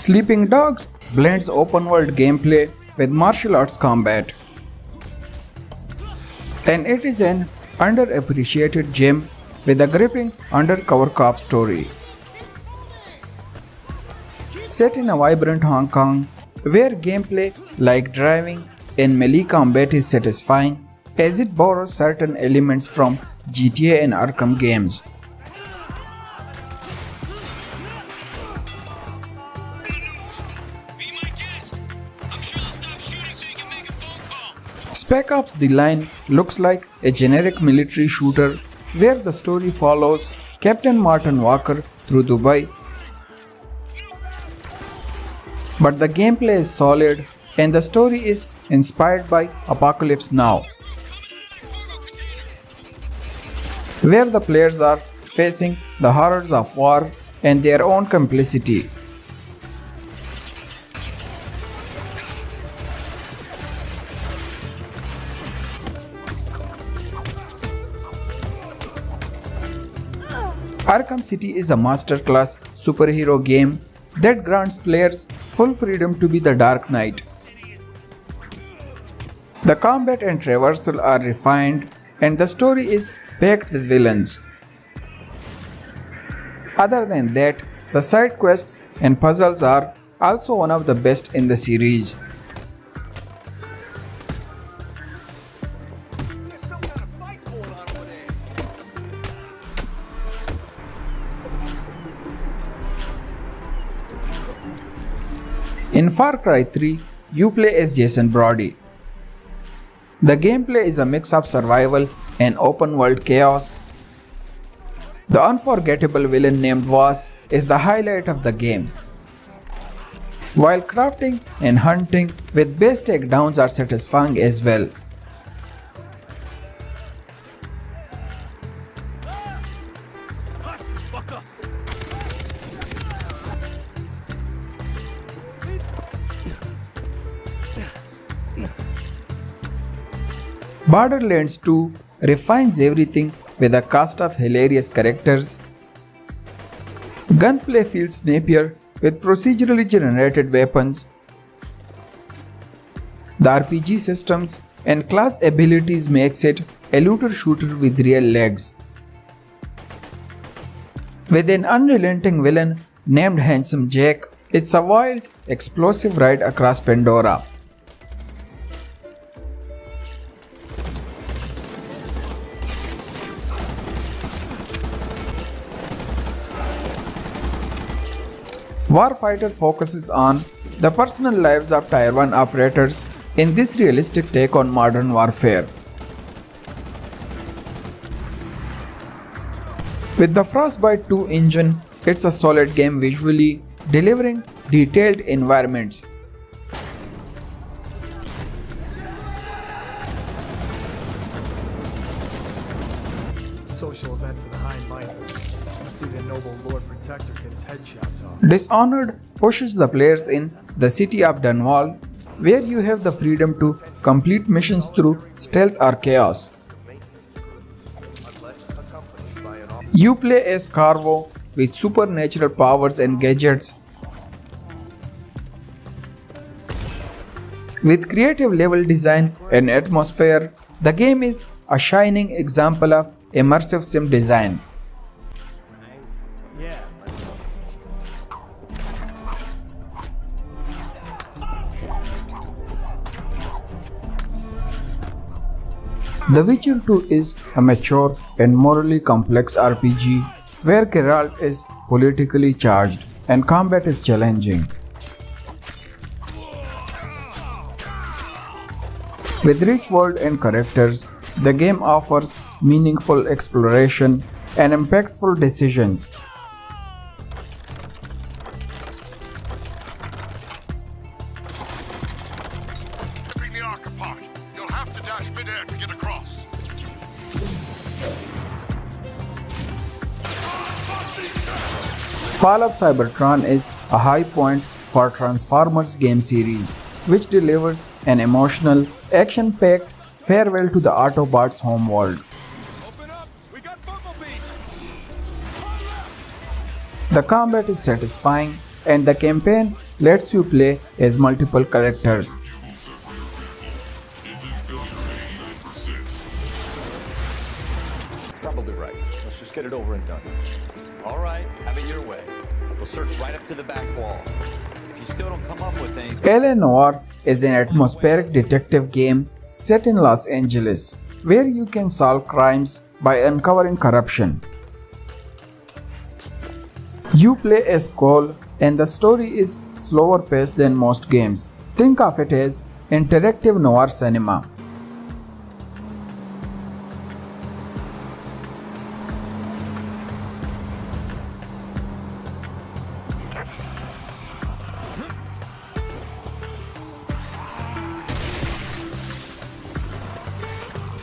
Sleeping Dogs blends open-world gameplay with martial arts combat, and it is an underappreciated gem with a gripping undercover cop story. Set in a vibrant Hong Kong, where gameplay like driving and melee combat is satisfying, as it borrows certain elements from GTA and Arkham games. Spec Ops: The Line looks like a generic military shooter where the story follows Captain Martin Walker through Dubai. But the gameplay is solid and the story is inspired by Apocalypse Now, where the players are facing the horrors of war and their own complicity. Arkham City is a masterclass superhero game that grants players full freedom to be the Dark Knight. The combat and traversal are refined and the story is packed with villains. Other than that, the side quests and puzzles are also one of the best in the series. In Far Cry 3, you play as Jason Brody. The gameplay is a mix of survival and open world chaos. The unforgettable villain named Voss is the highlight of the game, while crafting and hunting with base takedowns are satisfying as well. Borderlands 2 refines everything with a cast of hilarious characters. Gunplay feels snappier with procedurally generated weapons. The RPG systems and class abilities makes it a looter shooter with real legs. With an unrelenting villain named Handsome Jack, it's a wild, explosive ride across Pandora. Warfighter focuses on the personal lives of Tier 1 operators in this realistic take on modern warfare. With the Frostbite 2 engine, it's a solid game visually, delivering detailed environments. Social event for the high and mighty. See the noble Lord Protector get his head chopped off. Dishonored pushes the players in the city of Dunwall, where you have the freedom to complete missions through stealth or chaos. You play as Carvo with supernatural powers and gadgets. With creative level design and atmosphere, the game is a shining example of immersive sim design. The Witcher 2 is a mature and morally complex RPG where Geralt is politically charged and combat is challenging. With rich world and characters, the game offers meaningful exploration and impactful decisions. Bring the Arkham part. You'll have to dash midair to get across. Fall of Cybertron is a high point for Transformers game series, which delivers an emotional, action-packed farewell to the Autobots' homeworld. Open up! We got Bumblebee! The combat is satisfying and the campaign lets you play as multiple characters. Probably right. Let's just get it over and done. All right, have it your way. We'll search right up to the back wall. If you still don't come up with anything... Noire is an atmospheric detective game set in Los Angeles, where you can solve crimes by uncovering corruption. You play as Cole, and the story is slower paced than most games. Think of it as interactive noir cinema.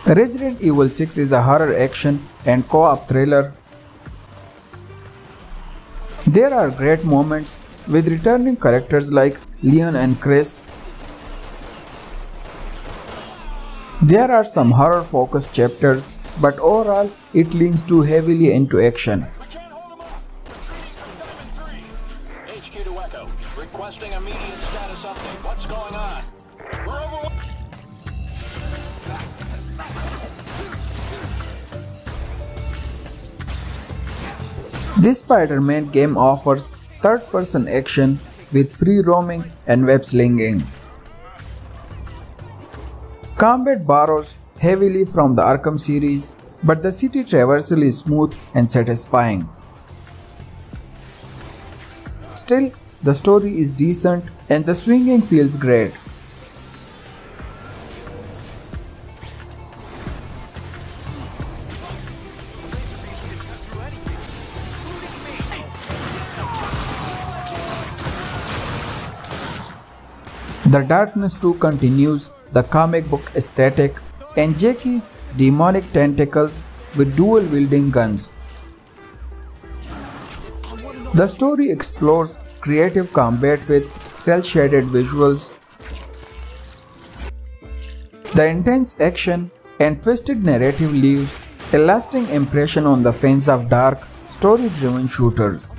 Resident Evil 6 is a horror action and co-op thriller. There are great moments with returning characters like Leon and Chris. There are some horror-focused chapters, but overall it leans too heavily into action. We can't hold them up. Retrieving 7-3. HQ to Echo. Requesting immediate status update. What's going on? We're over. This Spider-Man game offers third-person action with free roaming and web slinging. Combat borrows heavily from the Arkham series, but the city traversal is smooth and satisfying. Still, the story is decent and the swinging feels great. The Darkness 2 continues the comic book aesthetic and Jackie's demonic tentacles with dual-wielding guns. The story explores creative combat with cel-shaded visuals. The intense action and twisted narrative leaves a lasting impression on the fans of dark, story-driven shooters.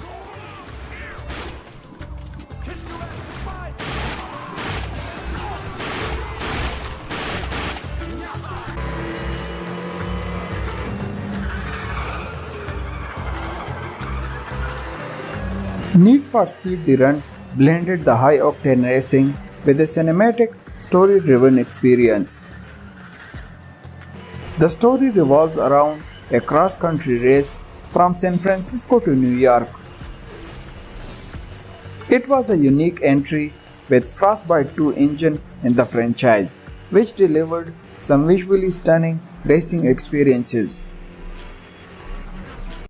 Need for Speed The Run blended the high-octane racing with a cinematic, story-driven experience. The story revolves around a cross-country race from San Francisco to New York. It was a unique entry with Frostbite 2 engine in the franchise, which delivered some visually stunning racing experiences.